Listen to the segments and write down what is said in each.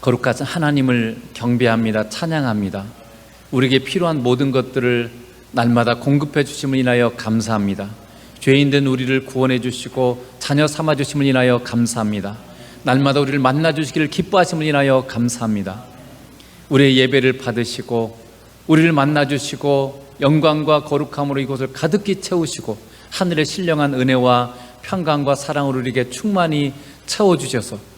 거룩하신 하나님을 경배합니다. 찬양합니다. 우리에게 필요한 모든 것들을 날마다 공급해 주심을 인하여 감사합니다. 죄인된 우리를 구원해 주시고 자녀 삼아 주심을 인하여 감사합니다. 날마다 우리를 만나 주시기를 기뻐하심을 인하여 감사합니다. 우리의 예배를 받으시고 우리를 만나 주시고 영광과 거룩함으로 이곳을 가득히 채우시고 하늘의 신령한 은혜와 평강과 사랑으로 우리에게 충만히 채워주셔서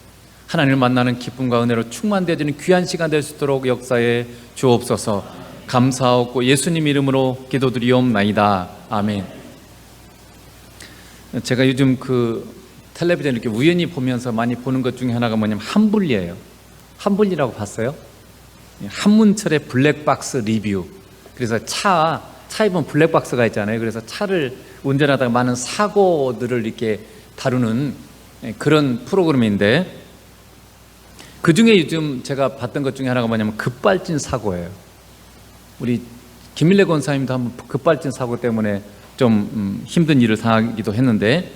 하나님을 만나는 기쁨과 은혜로 충만되어지는 귀한 시간 될 수 있도록 역사에 주옵소서. 감사하고 예수님 이름으로 기도드리옵나이다. 아멘. 제가 요즘 텔레비전 이렇게 우연히 보면서 많이 보는 것 중에 하나가 뭐냐면 한불리예요. 한불리라고 봤어요? 한문철의 블랙박스 리뷰. 그래서 차에 보면 블랙박스가 있잖아요. 그래서 차를 운전하다가 많은 사고들을 이렇게 다루는 그런 프로그램인데, 그 중에 요즘 제가 봤던 것 중에 하나가 뭐냐면 급발진 사고예요. 우리 김일래 권사님도 한번 급발진 사고 때문에 좀 힘든 일을 당하기도 했는데,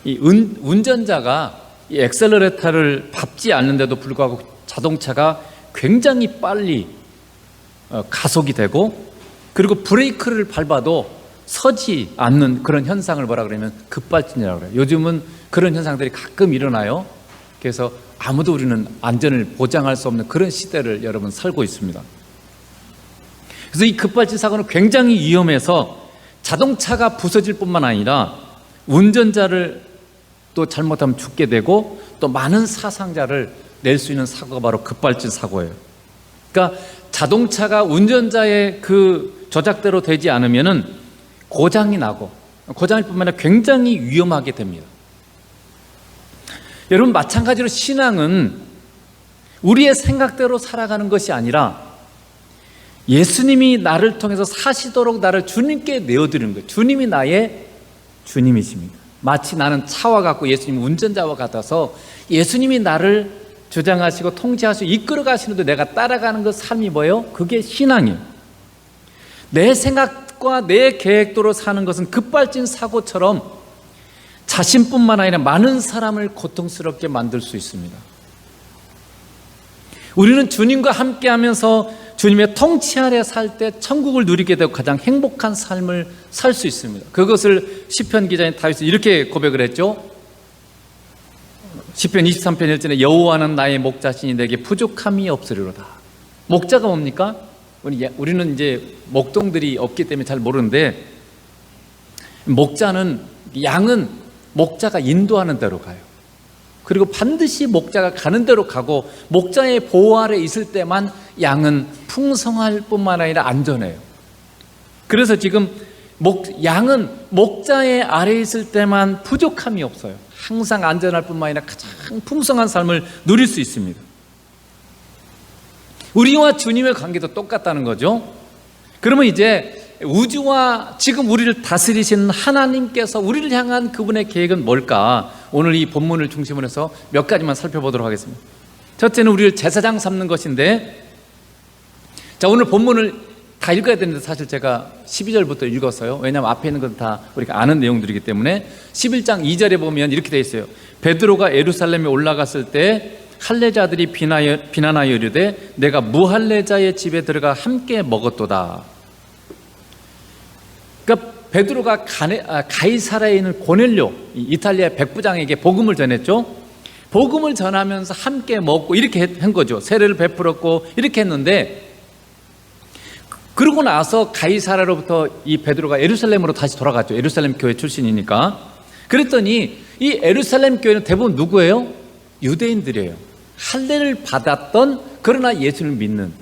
이 운전자가 이 엑셀러레터를 밟지 않는데도 불구하고 자동차가 굉장히 빨리 가속이 되고, 그리고 브레이크를 밟아도 서지 않는 그런 현상을 뭐라 그러면 급발진이라고 그래요. 요즘은 그런 현상들이 가끔 일어나요. 그래서 아무도 우리는 안전을 보장할 수 없는 그런 시대를 여러분 살고 있습니다. 그래서 이 급발진 사고는 굉장히 위험해서 자동차가 부서질 뿐만 아니라 운전자를 또 잘못하면 죽게 되고 또 많은 사상자를 낼 수 있는 사고가 바로 급발진 사고예요. 그러니까 자동차가 운전자의 그 조작대로 되지 않으면은 고장이 나고, 고장일 뿐만 아니라 굉장히 위험하게 됩니다. 여러분, 마찬가지로 신앙은 우리의 생각대로 살아가는 것이 아니라 예수님이 나를 통해서 사시도록 나를 주님께 내어드리는 거예요. 주님이 나의 주님이십니다. 마치 나는 차와 같고 예수님이 운전자와 같아서 예수님이 나를 주장하시고 통치하시고 이끌어 가시는데 내가 따라가는 그 삶이 뭐예요? 그게 신앙이에요. 내 생각과 내 계획대로 사는 것은 급발진 사고처럼 자신뿐만 아니라 많은 사람을 고통스럽게 만들 수 있습니다. 우리는 주님과 함께하면서 주님의 통치 아래 살 때 천국을 누리게 되고 가장 행복한 삶을 살 수 있습니다. 그것을 시편 기자인 다윗은 이렇게 고백을 했죠. 시편 23편 1절에 여호와는 나의 목자시니 내게 부족함이 없으리로다. 목자가 뭡니까? 우리는 이제 목동들이 없기 때문에 잘 모르는데, 목자는, 양은 목자가 인도하는 대로 가요. 그리고 반드시 목자가 가는 대로 가고 목자의 보호 아래 있을 때만 양은 풍성할 뿐만 아니라 안전해요. 그래서 지금 양은 목자의 아래 있을 때만 부족함이 없어요. 항상 안전할 뿐만 아니라 가장 풍성한 삶을 누릴 수 있습니다. 우리와 주님의 관계도 똑같다는 거죠. 그러면 이제 우주와 지금 우리를 다스리시는 하나님께서 우리를 향한 그분의 계획은 뭘까? 오늘 이 본문을 중심으로 해서 몇 가지만 살펴보도록 하겠습니다. 첫째는 우리를 제사장 삼는 것인데, 자, 오늘 본문을 다 읽어야 되는데 사실 제가 12절부터 읽었어요. 왜냐하면 앞에 있는 건 다 우리가 아는 내용들이기 때문에. 11장 2절에 보면 이렇게 되어 있어요. 베드로가 예루살렘에 올라갔을 때 할례자들이 비난하여 이르되 내가 무할례자의 집에 들어가 함께 먹었도다. 그러니까 베드로가 가이사라에 있는 고넬료, 이탈리아 백부장에게 복음을 전했죠. 복음을 전하면서 함께 먹고 이렇게 한 거죠. 세례를 베풀었고 이렇게 했는데, 그러고 나서 가이사라로부터 이 베드로가 예루살렘으로 다시 돌아갔죠. 예루살렘 교회 출신이니까. 그랬더니 이 예루살렘 교회는 대부분 누구예요? 유대인들이에요. 할례를 받았던, 그러나 예수를 믿는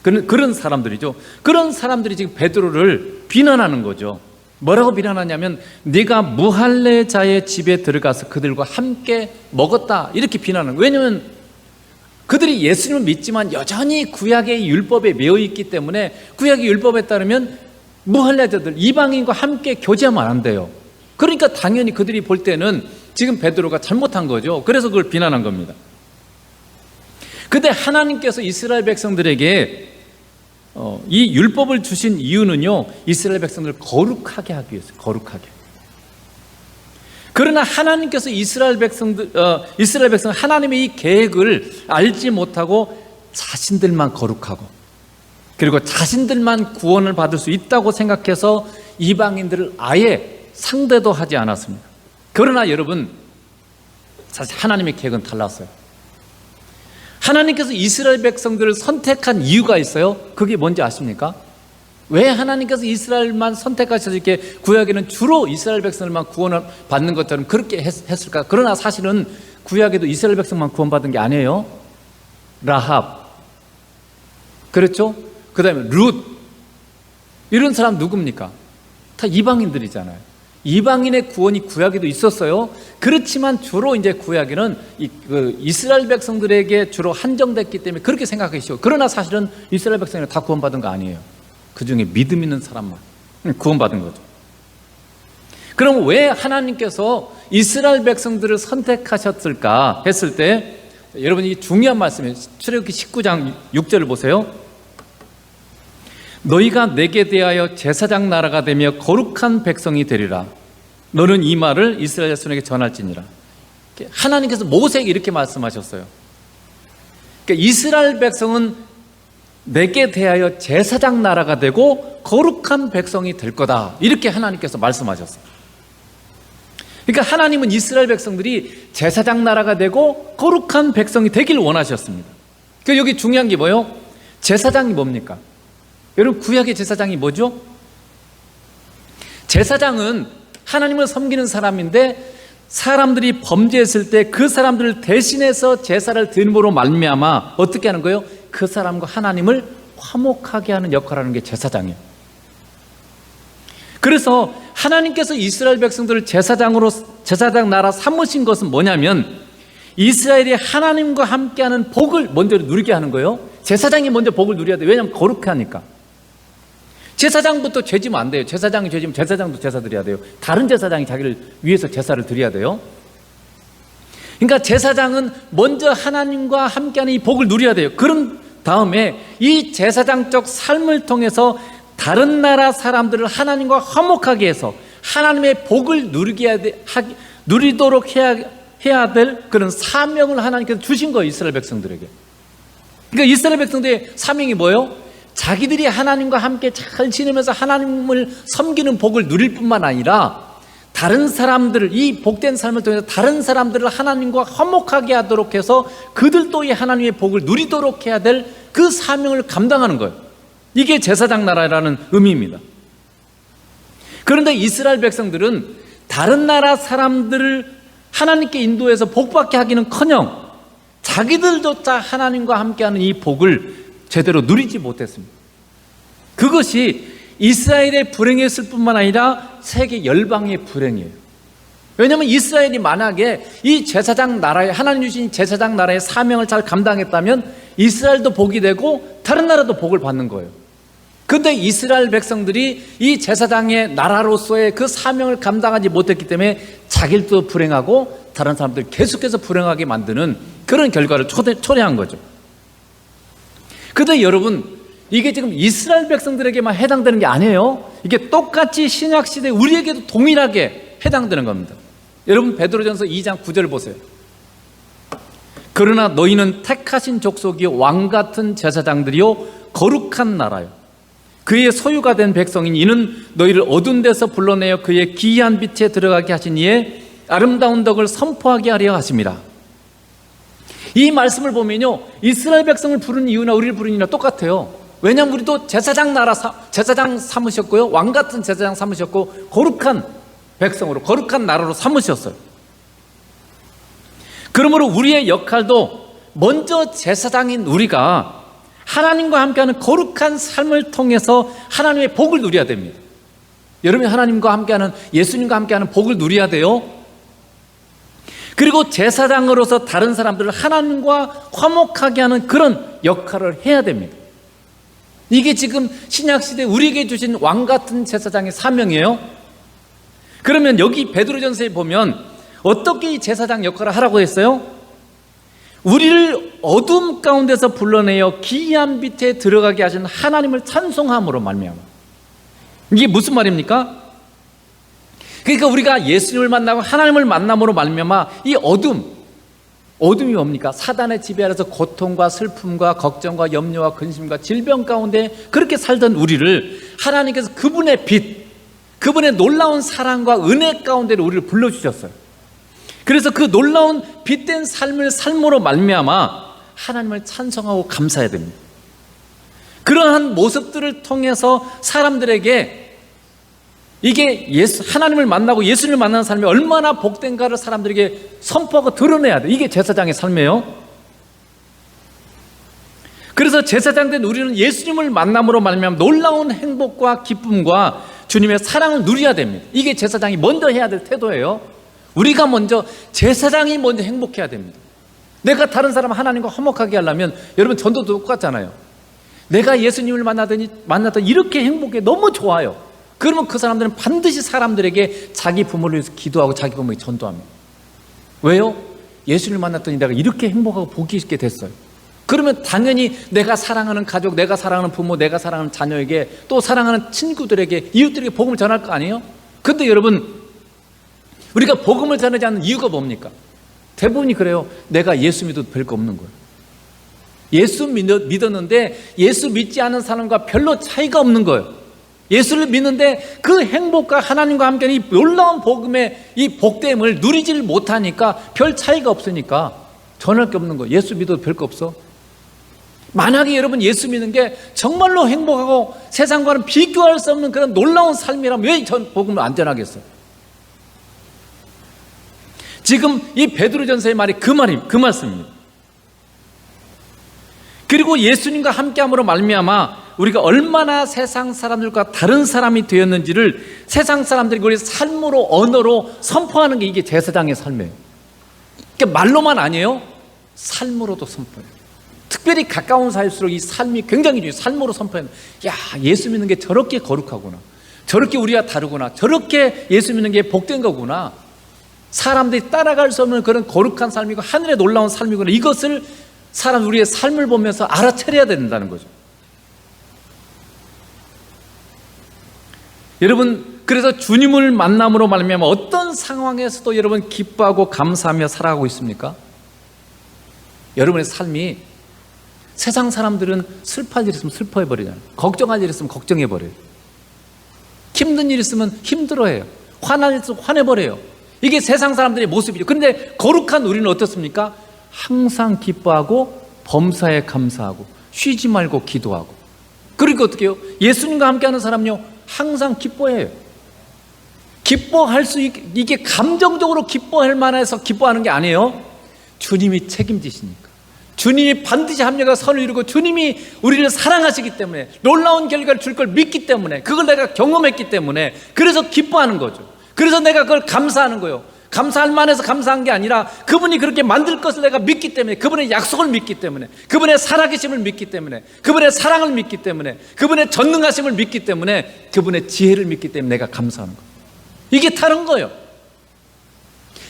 그런 사람들이죠. 그런 사람들이 지금 베드로를 비난하는 거죠. 뭐라고 비난하냐면 네가 무할례자의 집에 들어가서 그들과 함께 먹었다, 이렇게 비난하는 거예요. 왜냐하면 그들이 예수님을 믿지만 여전히 구약의 율법에 매여 있기 때문에 구약의 율법에 따르면 무할례자들, 이방인과 함께 교제하면 안 돼요. 그러니까 당연히 그들이 볼 때는 지금 베드로가 잘못한 거죠. 그래서 그걸 비난한 겁니다. 근데 하나님께서 이스라엘 백성들에게 이 율법을 주신 이유는요, 이스라엘 백성들을 거룩하게 하기 위해서. 거룩하게. 그러나 하나님께서 이스라엘 백성 하나님의 이 계획을 알지 못하고 자신들만 거룩하고 그리고 자신들만 구원을 받을 수 있다고 생각해서 이방인들을 아예 상대도 하지 않았습니다. 그러나 여러분, 사실 하나님의 계획은 달랐어요. 하나님께서 이스라엘 백성들을 선택한 이유가 있어요. 그게 뭔지 아십니까? 왜 하나님께서 이스라엘만 선택하셔서 이렇게 구약에는 주로 이스라엘 백성들만 구원을 받는 것처럼 그렇게 했을까? 그러나 사실은 구약에도 이스라엘 백성만 구원받은 게 아니에요. 라합, 그렇죠? 그 다음에 룻, 이런 사람 누굽니까? 다 이방인들이잖아요. 이방인의 구원이 구약에도 있었어요. 그렇지만 주로 이제 구약에는 이스라엘 백성들에게 주로 한정됐기 때문에 그렇게 생각하기 쉬워요. 그러나 사실은 이스라엘 백성이 다 구원받은 거 아니에요. 그 중에 믿음 있는 사람만 구원받은 거죠. 그럼 왜 하나님께서 이스라엘 백성들을 선택하셨을까 했을 때, 여러분 이 중요한 말씀이에요. 출애굽기 19장 6절을 보세요. 너희가 내게 대하여 제사장 나라가 되며 거룩한 백성이 되리라. 너는 이 말을 이스라엘 자손에게 전할지니라. 하나님께서 모세에게 이렇게 말씀하셨어요. 그러니까 이스라엘 백성은 내게 대하여 제사장 나라가 되고 거룩한 백성이 될 거다, 이렇게 하나님께서 말씀하셨어요. 그러니까 하나님은 이스라엘 백성들이 제사장 나라가 되고 거룩한 백성이 되길 원하셨습니다. 그러니까 여기 중요한 게 뭐예요? 제사장이 뭡니까? 여러분, 구약의 제사장이 뭐죠? 제사장은 하나님을 섬기는 사람인데, 사람들이 범죄했을 때 그 사람들을 대신해서 제사를 드림으로 말미암아 어떻게 하는 거예요? 그 사람과 하나님을 화목하게 하는 역할을 하는 게 제사장이에요. 그래서 하나님께서 이스라엘 백성들을 제사장 나라 삼으신 것은 뭐냐면, 이스라엘이 하나님과 함께하는 복을 먼저 누리게 하는 거예요. 제사장이 먼저 복을 누려야 돼요. 왜냐하면 거룩해 하니까. 제사장부터 죄지면 안 돼요. 제사장이 죄지면 제사장도 제사 드려야 돼요. 다른 제사장이 자기를 위해서 제사를 드려야 돼요. 그러니까 제사장은 먼저 하나님과 함께하는 이 복을 누려야 돼요. 그런 다음에 이 제사장적 삶을 통해서 다른 나라 사람들을 하나님과 화목하게 해서 하나님의 복을 누리도록 해야 될 그런 사명을 하나님께서 주신 거예요, 이스라엘 백성들에게. 그러니까 이스라엘 백성들의 사명이 뭐예요? 자기들이 하나님과 함께 잘 지내면서 하나님을 섬기는 복을 누릴 뿐만 아니라 다른 사람들을, 이 복된 삶을 통해서 다른 사람들을 하나님과 화목하게 하도록 해서 그들도 이 하나님의 복을 누리도록 해야 될 그 사명을 감당하는 거예요. 이게 제사장 나라라는 의미입니다. 그런데 이스라엘 백성들은 다른 나라 사람들을 하나님께 인도해서 복받게 하기는커녕 자기들조차 하나님과 함께하는 이 복을 제대로 누리지 못했습니다. 그것이 이스라엘의 불행이었을 뿐만 아니라 세계 열방의 불행이에요. 왜냐하면 이스라엘이 만약에 이 제사장 나라에, 하나님 주신 제사장 나라의 사명을 잘 감당했다면 이스라엘도 복이 되고 다른 나라도 복을 받는 거예요. 그런데 이스라엘 백성들이 이 제사장의 나라로서의 그 사명을 감당하지 못했기 때문에 자기들도 불행하고 다른 사람들 계속해서 불행하게 만드는 그런 결과를 초래한 거죠. 그런데 여러분, 이게 지금 이스라엘 백성들에게만 해당되는 게 아니에요. 이게 똑같이 신약시대 우리에게도 동일하게 해당되는 겁니다. 여러분, 베드로전서 2장 9절 보세요. 그러나 너희는 택하신 족속이요 왕같은 제사장들이요 거룩한 나라요 그의 소유가 된 백성인 이는 너희를 어두운 데서 불러내어 그의 기이한 빛에 들어가게 하신 이의 아름다운 덕을 선포하게 하려 하십니다. 이 말씀을 보면요, 이스라엘 백성을 부르는 이유나 우리를 부르는 이유나 똑같아요. 왜냐하면 우리도 제사장 삼으셨고요, 왕같은 제사장 삼으셨고 거룩한 백성으로, 거룩한 나라로 삼으셨어요. 그러므로 우리의 역할도 먼저 제사장인 우리가 하나님과 함께하는 거룩한 삶을 통해서 하나님의 복을 누려야 됩니다. 여러분이 하나님과 함께하는, 예수님과 함께하는 복을 누려야 돼요. 그리고 제사장으로서 다른 사람들을 하나님과 화목하게 하는 그런 역할을 해야 됩니다. 이게 지금 신약시대 우리에게 주신 왕같은 제사장의 사명이에요. 그러면 여기 베드로전서에 보면 어떻게 이 제사장 역할을 하라고 했어요? 우리를 어둠 가운데서 불러내어 기이한 빛에 들어가게 하신 하나님을 찬송함으로 말미암아. 이게 무슨 말입니까? 그러니까 우리가 예수님을 만나고 하나님을 만남으로 말미암아 이 어둠이 뭡니까? 사단의 지배 아래서 고통과 슬픔과 걱정과 염려와 근심과 질병 가운데 그렇게 살던 우리를 하나님께서 그분의 빛, 그분의 놀라운 사랑과 은혜 가운데 우리를 불러주셨어요. 그래서 그 놀라운 빛된 삶을 삶으로 말미암아 하나님을 찬송하고 감사해야 됩니다. 그러한 모습들을 통해서 사람들에게 이게 하나님을 만나고 예수님을 만나는 삶이 얼마나 복된가를 사람들에게 선포하고 드러내야 돼. 이게 제사장의 삶이에요. 그래서 제사장 된 우리는 예수님을 만남으로 말미암아 놀라운 행복과 기쁨과 주님의 사랑을 누려야 됩니다. 이게 제사장이 먼저 해야 될 태도예요. 우리가 먼저, 제사장이 먼저 행복해야 됩니다. 내가 다른 사람 하나님과 화목하게 하려면, 여러분 전도도 똑같잖아요. 내가 예수님을 만나더니 이렇게 행복해, 너무 좋아요. 그러면 그 사람들은 반드시 사람들에게 자기 부모를 위해서 기도하고 자기 부모에게 전도합니다. 왜요? 예수님을 만났더니 내가 이렇게 행복하고 복이 있게 됐어요. 그러면 당연히 내가 사랑하는 가족, 내가 사랑하는 부모, 내가 사랑하는 자녀에게, 또 사랑하는 친구들에게, 이웃들에게 복음을 전할 거 아니에요? 근데 여러분, 우리가 복음을 전하지 않는 이유가 뭡니까? 대부분이 그래요. 내가 예수 믿어도 별거 없는 거예요. 예수 믿었는데 예수 믿지 않은 사람과 별로 차이가 없는 거예요. 예수를 믿는데 그 행복과 하나님과 함께 이 놀라운 복음의 이 복됨을 누리지를 못하니까 별 차이가 없으니까 전할 게 없는 거예요. 예수 믿어도 별거 없어. 만약에 여러분 예수 믿는 게 정말로 행복하고 세상과는 비교할 수 없는 그런 놀라운 삶이라면 왜 전 복음을 안 전하겠어요? 지금 이 베드로전서의 말이 그 말씀입니다. 그리고 예수님과 함께함으로 말미암아 우리가 얼마나 세상 사람들과 다른 사람이 되었는지를 세상 사람들이 우리 삶으로, 언어로 선포하는 게 이게 제사장의 삶이에요. 그러니까 말로만 아니에요. 삶으로도 선포해요. 특별히 가까운 사이일수록 이 삶이 굉장히 중요해요. 삶으로 선포해요. 야, 예수 믿는 게 저렇게 거룩하구나, 저렇게 우리와 다르구나, 저렇게 예수 믿는 게 복된 거구나, 사람들이 따라갈 수 없는 그런 거룩한 삶이고 하늘의 놀라운 삶이구나, 이것을 우리의 삶을 보면서 알아차려야 된다는 거죠. 여러분, 그래서 주님을 만남으로 말미암아 어떤 상황에서도 여러분 기뻐하고 감사하며 살아가고 있습니까? 여러분의 삶이, 세상 사람들은 슬퍼할 일 있으면 슬퍼해버리잖아요. 걱정할 일 있으면 걱정해버려요. 힘든 일 있으면 힘들어해요. 화날 일 있으면 화내버려요. 이게 세상 사람들의 모습이죠. 그런데 거룩한 우리는 어떻습니까? 항상 기뻐하고 범사에 감사하고 쉬지 말고 기도하고. 그러니까 어떻게 해요? 예수님과 함께하는 사람은요 항상 기뻐해요. 기뻐할 수 이게 감정적으로 기뻐할 만해서 기뻐하는 게 아니에요. 주님이 책임지시니까, 주님이 반드시 합력과 선을 이루고 주님이 우리를 사랑하시기 때문에, 놀라운 결과를 줄 걸 믿기 때문에, 그걸 내가 경험했기 때문에 그래서 기뻐하는 거죠. 그래서 내가 그걸 감사하는 거예요. 감사할 만해서 감사한 게 아니라 그분이 그렇게 만들 것을 내가 믿기 때문에, 그분의 약속을 믿기 때문에, 그분의 살아계심을 믿기 때문에, 그분의 사랑을 믿기 때문에, 그분의 전능하심을 믿기 때문에, 그분의 지혜를 믿기 때문에 내가 감사하는 거예요. 이게 다른 거예요.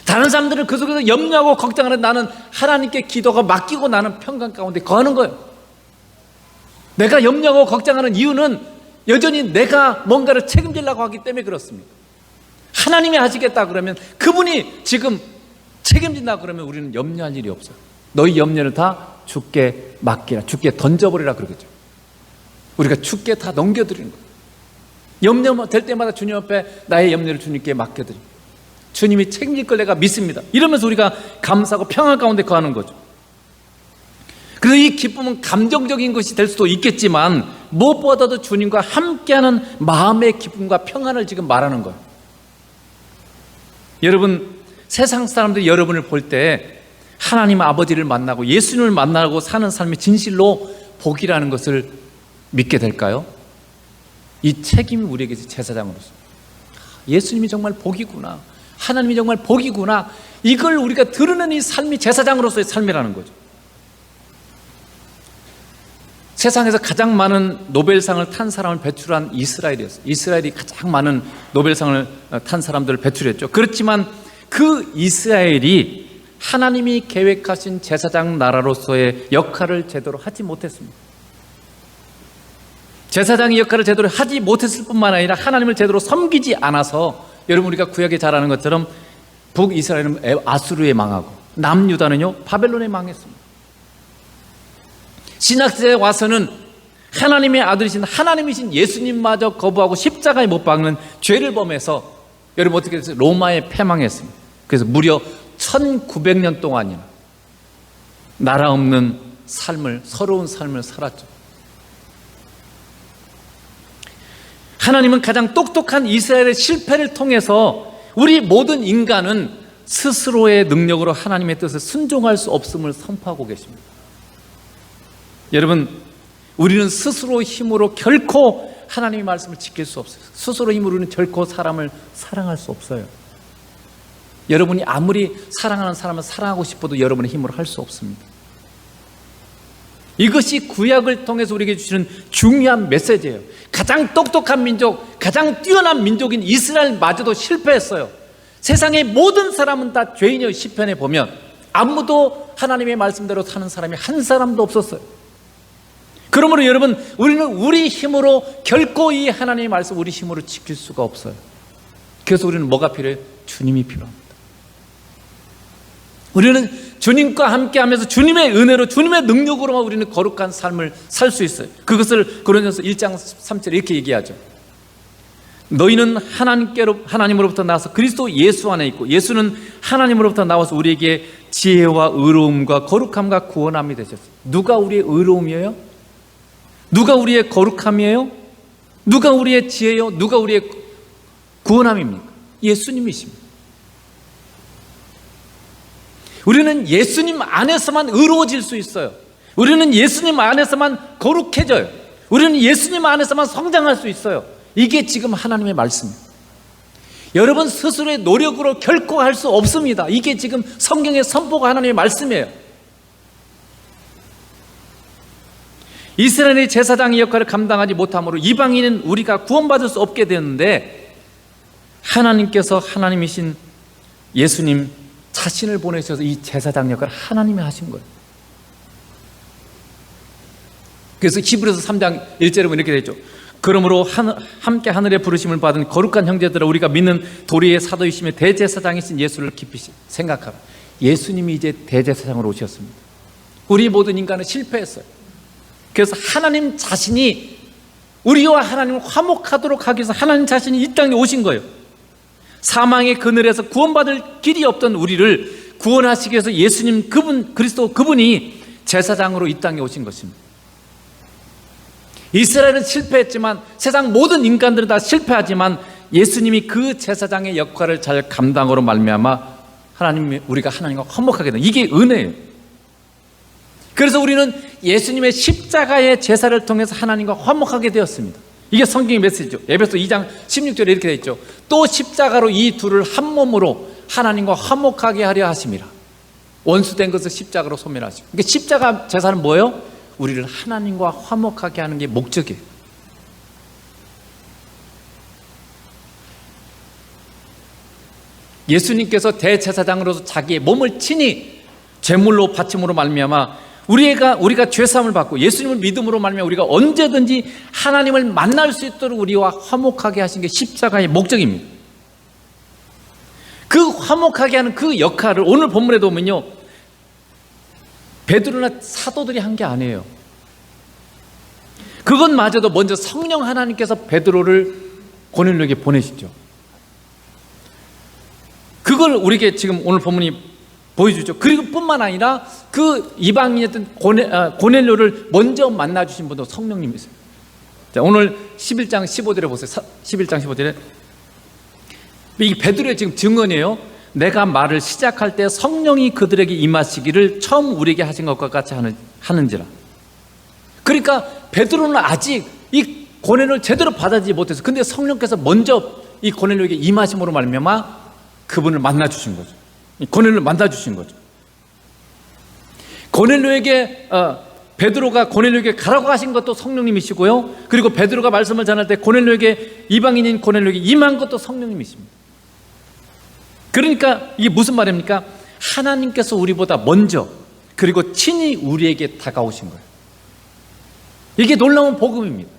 다른 사람들은 그 속에서 염려하고 걱정하는, 나는 하나님께 기도가 맡기고 나는 평강 가운데 거하는 거예요. 내가 염려하고 걱정하는 이유는 여전히 내가 뭔가를 책임지려고 하기 때문에 그렇습니다. 하나님이 하시겠다 그러면, 그분이 지금 책임진다 그러면 우리는 염려할 일이 없어요. 너희 염려를 다 주께 맡기라, 주께 던져버리라 그러겠죠. 우리가 주께 다 넘겨드리는 거예요. 염려 될 때마다 주님 앞에 나의 염려를 주님께 맡겨드립니다. 주님이 책임질 걸 내가 믿습니다. 이러면서 우리가 감사하고 평안 가운데 거하는 거죠. 그래서 이 기쁨은 감정적인 것이 될 수도 있겠지만 무엇보다도 주님과 함께하는 마음의 기쁨과 평안을 지금 말하는 거예요. 여러분, 세상 사람들이 여러분을 볼 때 하나님 아버지를 만나고 예수님을 만나고 사는 삶이 진실로 복이라는 것을 믿게 될까요? 이 책임이 우리에게 제사장으로서, 예수님이 정말 복이구나, 하나님이 정말 복이구나, 이걸 우리가 드러내는 이 삶이 제사장으로서의 삶이라는 거죠. 세상에서 가장 많은 노벨상을 탄 사람을 배출한 이스라엘이었어요. 이스라엘이 가장 많은 노벨상을 탄 사람들을 배출했죠. 그렇지만 그 이스라엘이 하나님이 계획하신 제사장 나라로서의 역할을 제대로 하지 못했습니다. 제사장의 역할을 제대로 하지 못했을 뿐만 아니라 하나님을 제대로 섬기지 않아서 여러분 우리가 구약에 잘 아는 것처럼 북이스라엘은 아수르에 망하고 남유다는요 바벨론에 망했습니다. 신약시대에 와서는 하나님의 아들이신 하나님이신 예수님마저 거부하고 십자가에 못 박는 죄를 범해서 여러분 어떻게 됐어요? 로마에 패망했습니다. 그래서 무려 1900년 동안이나 나라 없는 삶을, 서러운 삶을 살았죠. 하나님은 가장 똑똑한 이스라엘의 실패를 통해서 우리 모든 인간은 스스로의 능력으로 하나님의 뜻에 순종할 수 없음을 선포하고 계십니다. 여러분, 우리는 스스로 힘으로 결코 하나님의 말씀을 지킬 수 없어요. 스스로 힘으로는 결코 사람을 사랑할 수 없어요. 여러분이 아무리 사랑하는 사람을 사랑하고 싶어도 여러분의 힘으로 할 수 없습니다. 이것이 구약을 통해서 우리에게 주시는 중요한 메시지예요. 가장 똑똑한 민족, 가장 뛰어난 민족인 이스라엘마저도 실패했어요. 세상의 모든 사람은 다 죄인이에요. 시편에 보면 아무도 하나님의 말씀대로 사는 사람이 한 사람도 없었어요. 그러므로 여러분, 우리는 우리 힘으로 결코 이 하나님의 말씀 우리 힘으로 지킬 수가 없어요. 그래서 우리는 뭐가 필요해요? 주님이 필요합니다. 우리는 주님과 함께하면서 주님의 은혜로 주님의 능력으로만 우리는 거룩한 삶을 살 수 있어요. 그것을 고린도서 1장 3절에 이렇게 얘기하죠. 너희는 하나님으로부터 나와서 그리스도 예수 안에 있고 예수는 하나님으로부터 나와서 우리에게 지혜와 의로움과 거룩함과 구원함이 되셨어요. 누가 우리의 의로움이에요? 누가 우리의 거룩함이에요? 누가 우리의 지혜요? 누가 우리의 구원함입니까? 예수님이십니다. 우리는 예수님 안에서만 의로워질 수 있어요. 우리는 예수님 안에서만 거룩해져요. 우리는 예수님 안에서만 성장할 수 있어요. 이게 지금 하나님의 말씀입니다. 여러분 스스로의 노력으로 결코 할 수 없습니다. 이게 지금 성경의 선포가 하나님의 말씀이에요. 이스라엘의 제사장의 역할을 감당하지 못함으로 이방인은 우리가 구원받을 수 없게 되는데 하나님께서 하나님이신 예수님 자신을 보내셔서 이 제사장 역할을 하나님이 하신 거예요. 그래서 히브리서 3장 1절에 보면 이렇게 되어 있죠. 그러므로 함께 하늘의 부르심을 받은 거룩한 형제들아 우리가 믿는 도리의 사도이시며 대제사장이신 예수를 깊이 생각하라. 예수님이 이제 대제사장으로 오셨습니다. 우리 모든 인간은 실패했어요. 그래서 하나님 자신이 우리와 하나님을 화목하도록 하기 위해서 하나님 자신이 이 땅에 오신 거예요. 사망의 그늘에서 구원받을 길이 없던 우리를 구원하시기 위해서 예수님 그리스도 그분이 제사장으로 이 땅에 오신 것입니다. 이스라엘은 실패했지만 세상 모든 인간들은 다 실패하지만 예수님이 그 제사장의 역할을 잘 감당으로 말미암아 우리가 하나님과 화목하게 된 이게 은혜예요. 그래서 우리는 예수님의 십자가의 제사를 통해서 하나님과 화목하게 되었습니다. 이게 성경의 메시지죠. 에베소 2장 16절에 이렇게 되어 있죠. 또 십자가로 이 둘을 한 몸으로 하나님과 화목하게 하려 하심이라. 원수된 것을 십자가로 소멸하시고. 그러니까 십자가 제사는 뭐예요? 우리를 하나님과 화목하게 하는 게 목적이에요. 예수님께서 대제사장으로서 자기의 몸을 친히 제물로 바침으로 말미암아 우리가 죄사함을 받고 예수님을 믿음으로 말미암아 우리가 언제든지 하나님을 만날 수 있도록 우리와 화목하게 하신 게 십자가의 목적입니다. 그 화목하게 하는 그 역할을 오늘 본문에 보면요, 베드로나 사도들이 한 게 아니에요. 그것마저도 먼저 성령 하나님께서 베드로를 고넬료에게 보내시죠. 그걸 우리에게 지금 오늘 본문이 보여주죠. 그리고 뿐만 아니라 그 이방인이었던 고넬료를 먼저 만나주신 분도 성령님이세요. 자, 오늘 11장 15절에 보세요. 11장 15절에 이 베드로의 지금 증언이에요. 내가 말을 시작할 때 성령이 그들에게 임하시기를 처음 우리에게 하신 것과 같이 하는지라. 그러니까 베드로는 아직 이 고넬료를 제대로 받아들이지 못해서 근데 성령께서 먼저 이 고넬료에게 임하심으로 말미암아 그분을 만나주신 거죠. 고넬료를 만나주신 거죠. 고넬료에게 베드로가 고넬료에게 가라고 하신 것도 성령님이시고요. 그리고 베드로가 말씀을 전할 때 고넬료에게 이방인인 고넬료에게 임한 것도 성령님이십니다. 그러니까 이게 무슨 말입니까? 하나님께서 우리보다 먼저 그리고 친히 우리에게 다가오신 거예요. 이게 놀라운 복음입니다.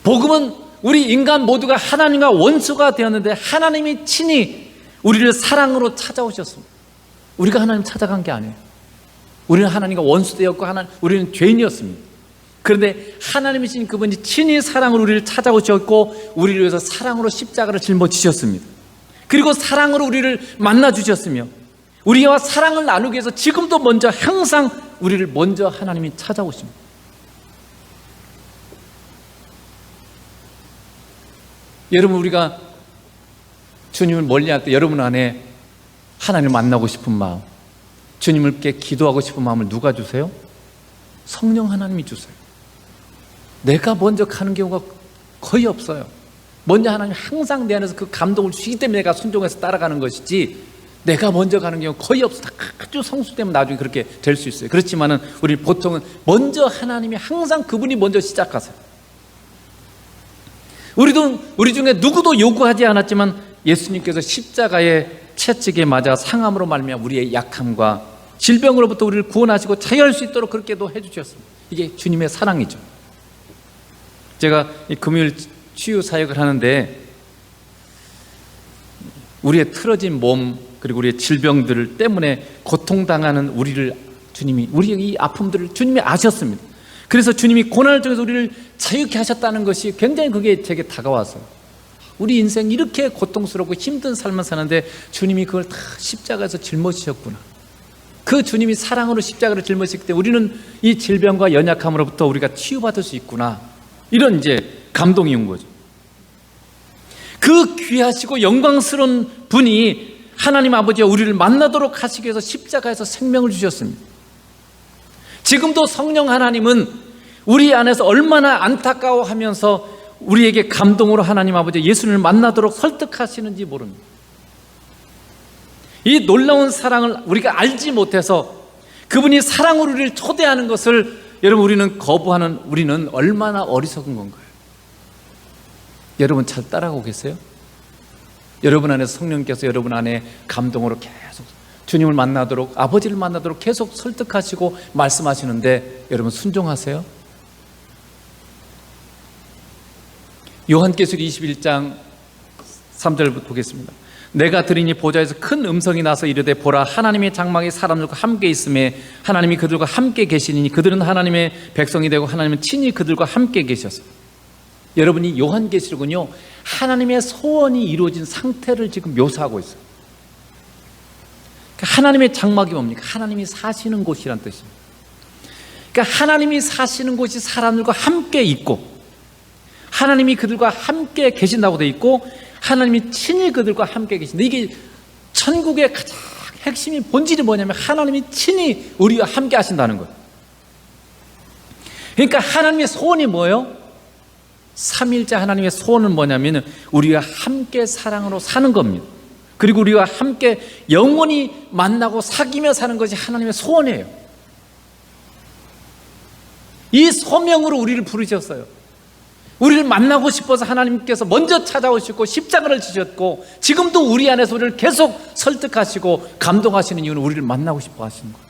복음은 우리 인간 모두가 하나님과 원수가 되었는데 하나님이 친히 우리를 사랑으로 찾아오셨습니다. 우리가 하나님 찾아간 게 아니에요. 우리는 하나님과 원수되었고 우리는 죄인이었습니다. 그런데 하나님이신 그분이 친히 사랑으로 우리를 찾아오셨고 우리를 위해서 사랑으로 십자가를 짊어지셨습니다. 그리고 사랑으로 우리를 만나주셨으며 우리와 사랑을 나누기 위해서 지금도 먼저 항상 우리를 먼저 하나님이 찾아오십니다. 여러분, 우리가 주님을 멀리할 때 여러분 안에 하나님을 만나고 싶은 마음, 주님께 기도하고 싶은 마음을 누가 주세요? 성령 하나님이 주세요. 내가 먼저 가는 경우가 거의 없어요. 먼저 하나님 항상 내 안에서 그 감동을 주시기 때문에 내가 순종해서 따라가는 것이지 내가 먼저 가는 경우 거의 없어. 아주 성숙되면 나중에 그렇게 될 수 있어요. 그렇지만은 우리 보통은 먼저 하나님이 항상 그분이 먼저 시작하세요. 우리 중에 누구도 요구하지 않았지만 예수님께서 십자가의 채찍에 맞아 상함으로 말미암아 우리의 약함과 질병으로부터 우리를 구원하시고 자유할 수 있도록 그렇게도 해주셨습니다. 이게 주님의 사랑이죠. 제가 금요일 치유 사역을 하는데 우리의 틀어진 몸 그리고 우리의 질병들 때문에 고통당하는 우리의 이 아픔들을 주님이 아셨습니다. 그래서 주님이 고난을 통해서 우리를 자유케 하셨다는 것이 굉장히 그게 제게 다가와서 우리 인생 이렇게 고통스럽고 힘든 삶을 사는데 주님이 그걸 다 십자가에서 짊어지셨구나. 그 주님이 사랑으로 십자가를 짊어지기 때문에 우리는 이 질병과 연약함으로부터 우리가 치유받을 수 있구나. 이런 이제 감동이 온 거죠. 그 귀하시고 영광스러운 분이 하나님 아버지와 우리를 만나도록 하시기 위해서 십자가에서 생명을 주셨습니다. 지금도 성령 하나님은 우리 안에서 얼마나 안타까워하면서 우리에게 감동으로 하나님 아버지 예수님을 만나도록 설득하시는지 모릅니다. 이 놀라운 사랑을 우리가 알지 못해서 그분이 사랑으로 우리를 초대하는 것을 여러분 우리는 얼마나 어리석은 건가요? 여러분 잘 따라가고 계세요? 여러분 안에 성령께서 여러분 안에 감동으로 계속 주님을 만나도록 아버지를 만나도록 계속 설득하시고 말씀하시는데 여러분 순종하세요? 요한계시록 21장 3절부터 보겠습니다. 내가 들으니 보좌에서 큰 음성이 나서 이르되 보라 하나님의 장막이 사람들과 함께 있음에 하나님이 그들과 함께 계시니 그들은 하나님의 백성이 되고 하나님은 친히 그들과 함께 계셔서 여러분이 요한계시록은요 하나님의 소원이 이루어진 상태를 지금 묘사하고 있어요. 그러니까 하나님의 장막이 뭡니까? 하나님이 사시는 곳이란 뜻입니다. 그러니까 하나님이 사시는 곳이 사람들과 함께 있고 하나님이 그들과 함께 계신다고 되어 있고 하나님이 친히 그들과 함께 계신다. 이게 천국의 가장 핵심이 본질이 뭐냐면 하나님이 친히 우리와 함께 하신다는 거예요. 그러니까 하나님의 소원이 뭐예요? 삼위일체 하나님의 소원은 뭐냐면 우리와 함께 사랑으로 사는 겁니다. 그리고 우리와 함께 영원히 만나고 사귀며 사는 것이 하나님의 소원이에요. 이 소명으로 우리를 부르셨어요. 우리를 만나고 싶어서 하나님께서 먼저 찾아오시고 십자가를 지셨고 지금도 우리 안에서 우리를 계속 설득하시고 감동하시는 이유는 우리를 만나고 싶어 하시는 거예요.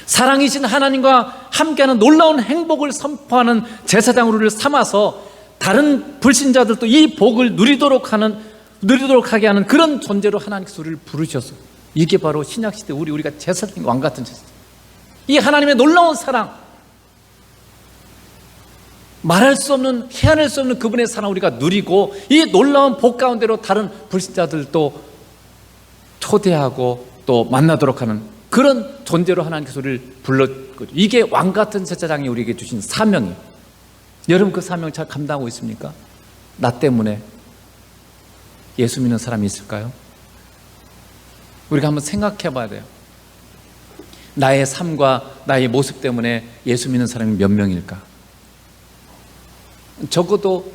사랑이신 하나님과 함께하는 놀라운 행복을 선포하는 제사장으로 우리를 삼아서 다른 불신자들도 이 복을 누리도록 하게 하는 그런 존재로 하나님께서 우리를 부르셨어요. 이게 바로 신약시대 우리가 제사장 왕 같은 제사장. 이 하나님의 놀라운 사랑, 말할 수 없는 헤아릴 수 없는 그분의 사랑 우리가 누리고 이 놀라운 복 가운데로 다른 불신자들도 초대하고 또 만나도록 하는 그런 존재로 하나님께서 우리를 불렀거든요. 이게 왕 같은 제사장이 우리에게 주신 사명이에요. 여러분 그 사명을 잘 감당하고 있습니까? 나 때문에 예수 믿는 사람이 있을까요? 우리가 한번 생각해 봐야 돼요. 나의 삶과 나의 모습 때문에 예수 믿는 사람이 몇 명일까? 적어도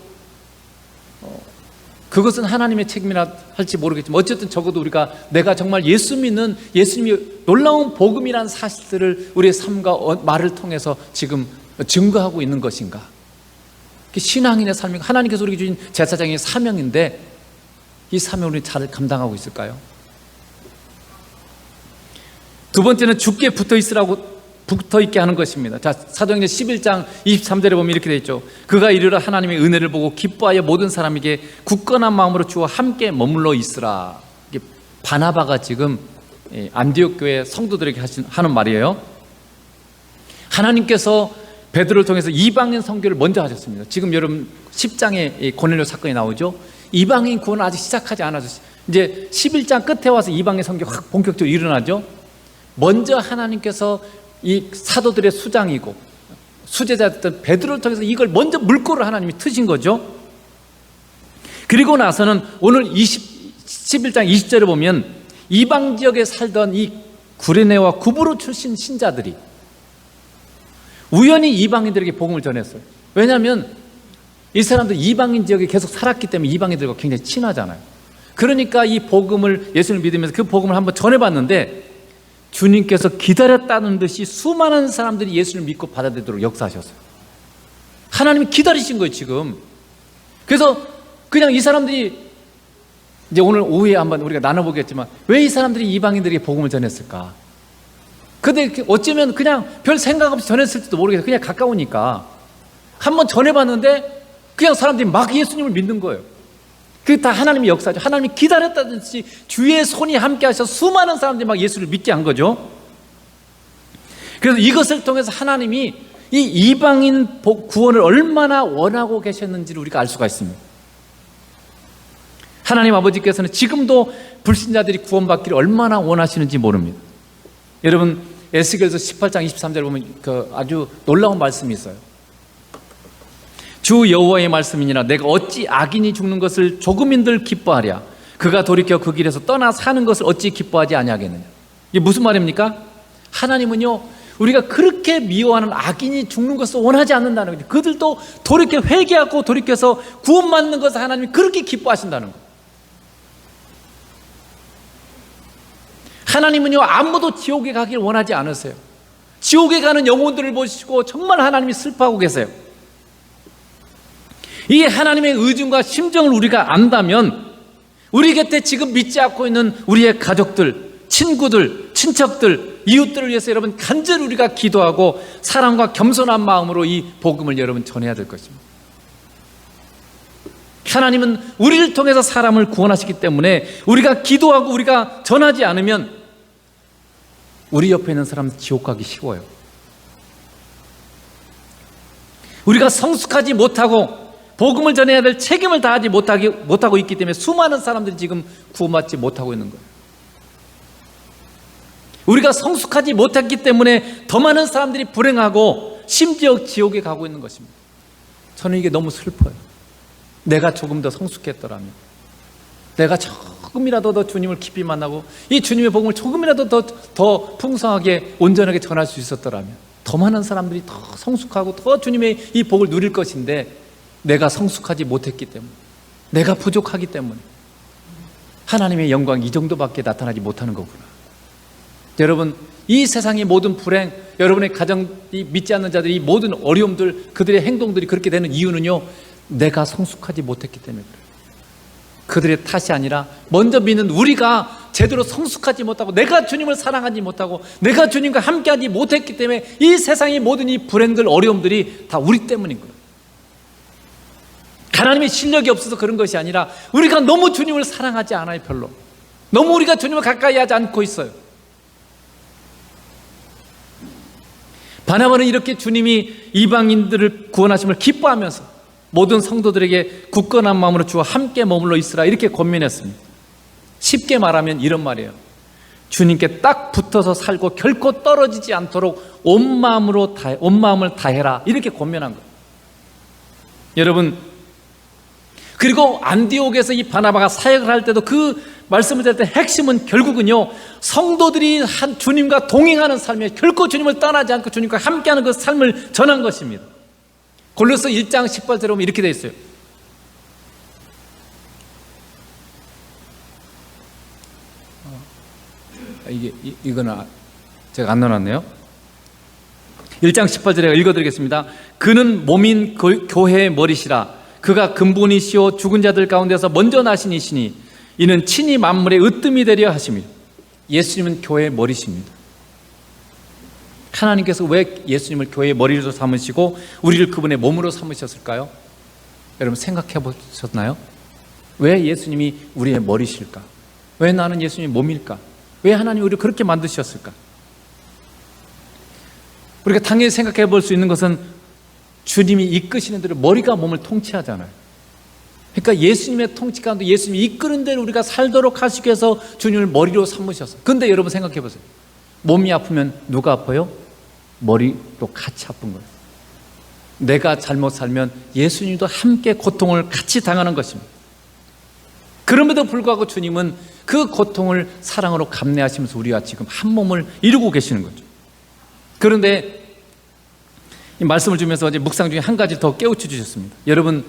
그것은 하나님의 책임이라 할지 모르겠지만 어쨌든 적어도 내가 정말 예수님이 놀라운 복음이라는 사실들을 우리의 삶과 말을 통해서 지금 증거하고 있는 것인가? 신앙인의 삶이 하나님께서 우리에게 주신 제사장의 사명인데 이 사명을 우리 잘 감당하고 있을까요? 두 번째는 죽게 붙어 있으라고 붙어있게 하는 것입니다. 자, 사도행전 11장 23절에 보면 이렇게 되어 있죠. 그가 이르러 하나님의 은혜를 보고 기뻐하여 모든 사람에게 굳건한 마음으로 주와 함께 머물러 있으라. 이게 바나바가 지금 안디옥 교회 성도들에게 하는 말이에요. 하나님께서 베드로를 통해서 이방인 선교를 먼저 하셨습니다. 지금 여러분 10장에 고넬료 사건이 나오죠. 이방인 구원은 아직 시작하지 않아서 이제 11장 끝에 와서 이방인 선교 확 본격적으로 일어나죠. 먼저 하나님께서 이 사도들의 수장이고 수제자였던 베드로를 통해서 이걸 먼저 물꼬를 하나님이 트신 거죠. 그리고 나서는 오늘 11장 20절에 보면 이방 지역에 살던 이 구레네와 구브로 출신 신자들이 우연히 이방인들에게 복음을 전했어요. 왜냐하면 이 사람들 이방인 지역에 계속 살았기 때문에 이방인들과 굉장히 친하잖아요. 그러니까 이 복음을 예수님을 믿으면서 그 복음을 한번 전해봤는데 주님께서 기다렸다는 듯이 수많은 사람들이 예수를 믿고 받아들이도록 역사하셨어요. 하나님이 기다리신 거예요 지금. 그래서 그냥 이 사람들이 이제 오늘 오후에 한번 우리가 나눠보겠지만 왜 이 사람들이 이방인들에게 복음을 전했을까? 근데 어쩌면 그냥 별 생각 없이 전했을지도 모르겠어요. 그냥 가까우니까 한번 전해봤는데 그냥 사람들이 막 예수님을 믿는 거예요. 그게 다 하나님의 역사죠. 하나님이 기다렸다든지 주의 손이 함께 하셔서 수많은 사람들이 막 예수를 믿게 한 거죠. 그래서 이것을 통해서 하나님이 이 이방인 구원을 얼마나 원하고 계셨는지를 우리가 알 수가 있습니다. 하나님 아버지께서는 지금도 불신자들이 구원받기를 얼마나 원하시는지 모릅니다. 여러분 에스겔서 18장 23절에 보면 그 아주 놀라운 말씀이 있어요. 주 여호와의 말씀이니라 내가 어찌 악인이 죽는 것을 조금인들 기뻐하랴 그가 돌이켜 그 길에서 떠나 사는 것을 어찌 기뻐하지 아니하겠느냐. 이게 무슨 말입니까? 하나님은요 우리가 그렇게 미워하는 악인이 죽는 것을 원하지 않는다는 거죠. 그들도 돌이켜 회개하고 돌이켜서 구원받는 것을 하나님이 그렇게 기뻐하신다는 거예요. 하나님은요 아무도 지옥에 가길 원하지 않으세요. 지옥에 가는 영혼들을 보시고 정말 하나님이 슬퍼하고 계세요. 이 하나님의 의중과 심정을 우리가 안다면 우리 곁에 지금 믿지 않고 있는 우리의 가족들, 친구들, 친척들, 이웃들을 위해서 여러분 간절히 우리가 기도하고 사랑과 겸손한 마음으로 이 복음을 여러분 전해야 될 것입니다. 하나님은 우리를 통해서 사람을 구원하시기 때문에 우리가 기도하고 우리가 전하지 않으면 우리 옆에 있는 사람은 지옥 가기 쉬워요. 우리가 성숙하지 못하고 복음을 전해야 될 책임을 다하지 못하고 있기 때문에 수많은 사람들이 지금 구원받지 못하고 있는 거예요. 우리가 성숙하지 못했기 때문에 더 많은 사람들이 불행하고 심지어 지옥에 가고 있는 것입니다. 저는 이게 너무 슬퍼요. 내가 조금 더 성숙했더라면, 내가 조금이라도 더 주님을 깊이 만나고 이 주님의 복음을 조금이라도 더 풍성하게 온전하게 전할 수 있었더라면 더 많은 사람들이 더 성숙하고 더 주님의 이 복을 누릴 것인데 내가 성숙하지 못했기 때문에, 내가 부족하기 때문에 하나님의 영광이 이 정도밖에 나타나지 못하는 거구나. 여러분 이 세상의 모든 불행, 여러분의 가정이 믿지 않는 자들이 모든 어려움들, 그들의 행동들이 그렇게 되는 이유는요 내가 성숙하지 못했기 때문에 그래요. 그들의 탓이 아니라 먼저 믿는 우리가 제대로 성숙하지 못하고 내가 주님을 사랑하지 못하고 내가 주님과 함께하지 못했기 때문에 이 세상의 모든 이 불행들, 어려움들이 다 우리 때문인 거예요. 하나님의 실력이 없어서 그런 것이 아니라 우리가 너무 주님을 사랑하지 않아요. 별로 너무 우리가 주님을 가까이 하지 않고 있어요. 바나바는 이렇게 주님이 이방인들을 구원하심을 기뻐하면서 모든 성도들에게 굳건한 마음으로 주와 함께 머물러 있으라 이렇게 권면했습니다. 쉽게 말하면 이런 말이에요. 주님께 딱 붙어서 살고 결코 떨어지지 않도록 온 마음을 다해라 이렇게 권면한 거예요. 여러분 그리고 안디옥에서 이 바나바가 사역을 할 때도 그 말씀을 할 때 핵심은 결국은요 성도들이 주님과 동행하는 삶이에요. 결코 주님을 떠나지 않고 주님과 함께하는 그 삶을 전한 것입니다. 골로새 1장 18절에 보면 이렇게 되어 있어요. 이거는 제가 안 넣어놨네요. 1장 18절에 읽어드리겠습니다. 그는 몸인 교회의 머리시라. 그가 근본이시오 죽은 자들 가운데서 먼저 나신 이시니 이는 친히 만물의 으뜸이 되려 하심이라. 예수님은 교회의 머리십니다. 하나님께서 왜 예수님을 교회의 머리로 삼으시고 우리를 그분의 몸으로 삼으셨을까요? 여러분 생각해 보셨나요? 왜 예수님이 우리의 머리실까? 왜 나는 예수님의 몸일까? 왜 하나님이 우리를 그렇게 만드셨을까? 우리가 당연히 생각해 볼 수 있는 것은 주님이 이끄시는 대로 머리가 몸을 통치하잖아요. 그러니까 예수님의 통치 가운데 예수님이 이끄는 대로 우리가 살도록 하시기 위해서 주님을 머리로 삼으셨어요. 근데 여러분 생각해 보세요. 몸이 아프면 누가 아파요? 머리도 같이 아픈 거예요. 내가 잘못 살면 예수님도 함께 고통을 같이 당하는 것입니다. 그럼에도 불구하고 주님은 그 고통을 사랑으로 감내하시면서 우리가 지금 한 몸을 이루고 계시는 거죠. 그런데 이 말씀을 주면서 이제 묵상 중에 한 가지 더 깨우쳐 주셨습니다. 여러분,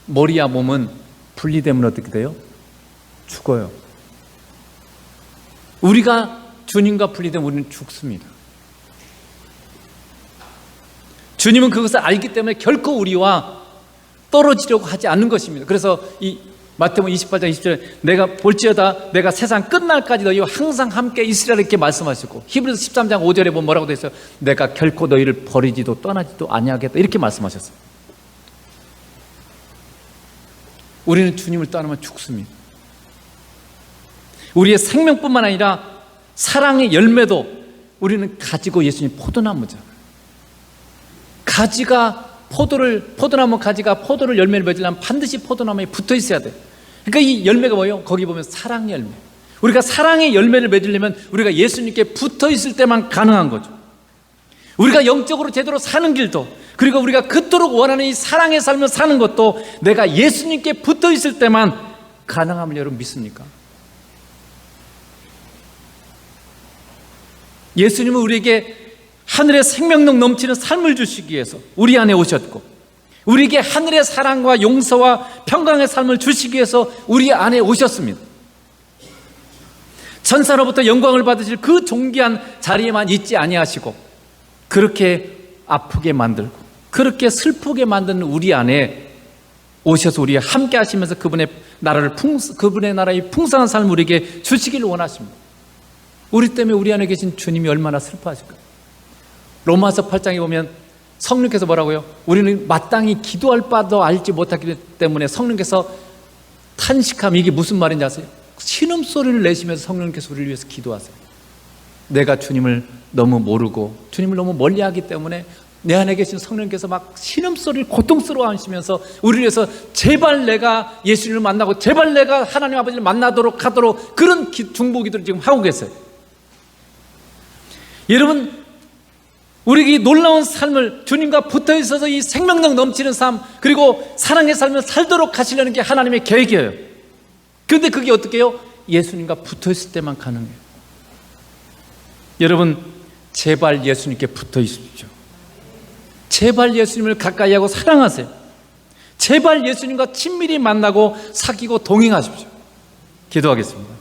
머리와 몸은 분리되면 어떻게 돼요? 죽어요. 우리가 주님과 분리되면 우리는 죽습니다. 주님은 그것을 알기 때문에 결코 우리와 떨어지려고 하지 않는 것입니다. 그래서 이 마태복음 28장 20절에 내가 볼지어다 내가 세상 끝날까지 너희와 항상 함께 있으리라 이렇게 말씀하시고, 히브리서 13장 5절에 보면 뭐라고 되어 있어요? 내가 결코 너희를 버리지도 떠나지도 아니하겠다 이렇게 말씀하셨어요. 우리는 주님을 떠나면 죽습니다. 우리의 생명뿐만 아니라 사랑의 열매도 우리는 가지고 예수님 포도나무잖아요. 포도나무 가지가 포도를 열매를 맺으려면 반드시 포도나무에 붙어 있어야 돼. 그러니까 이 열매가 뭐예요? 거기 보면 사랑 열매. 우리가 사랑의 열매를 맺으려면 우리가 예수님께 붙어 있을 때만 가능한 거죠. 우리가 영적으로 제대로 사는 길도, 그리고 우리가 그토록 원하는 이 사랑의 삶을 사는 것도 내가 예수님께 붙어 있을 때만 가능함을 여러분 믿습니까? 예수님은 우리에게 하늘의 생명력 넘치는 삶을 주시기 위해서 우리 안에 오셨고, 우리에게 하늘의 사랑과 용서와 평강의 삶을 주시기 위해서 우리 안에 오셨습니다. 천사로부터 영광을 받으실 그 존귀한 자리에만 있지 아니하시고, 그렇게 아프게 만들고 그렇게 슬프게 만드는 우리 안에 오셔서 우리와 함께 하시면서 그분의 나라의 풍성한 삶을 우리에게 주시기를 원하십니다. 우리 때문에 우리 안에 계신 주님이 얼마나 슬퍼하실까요? 로마서 8장에 보면 성령께서 뭐라고요? 우리는 마땅히 기도할 바도 알지 못하기 때문에 성령께서 탄식하면, 이게 무슨 말인지 아세요? 신음소리를 내시면서 성령께서 우리를 위해서 기도하세요. 내가 주님을 너무 모르고 주님을 너무 멀리하기 때문에 내 안에 계신 성령께서 막 신음소리를 고통스러워 하시면서 우리를 위해서 제발 내가 예수님을 만나고 제발 내가 하나님 아버지를 만나도록 하도록 그런 중보기도를 지금 하고 계세요. 여러분, 우리 이 놀라운 삶을 주님과 붙어 있어서 이 생명력 넘치는 삶, 그리고 사랑의 삶을 살도록 하시려는 게 하나님의 계획이에요. 그런데 그게 어떻게 해요? 예수님과 붙어 있을 때만 가능해요. 여러분, 제발 예수님께 붙어 있으십시오. 제발 예수님을 가까이 하고 사랑하세요. 제발 예수님과 친밀히 만나고 사귀고 동행하십시오. 기도하겠습니다.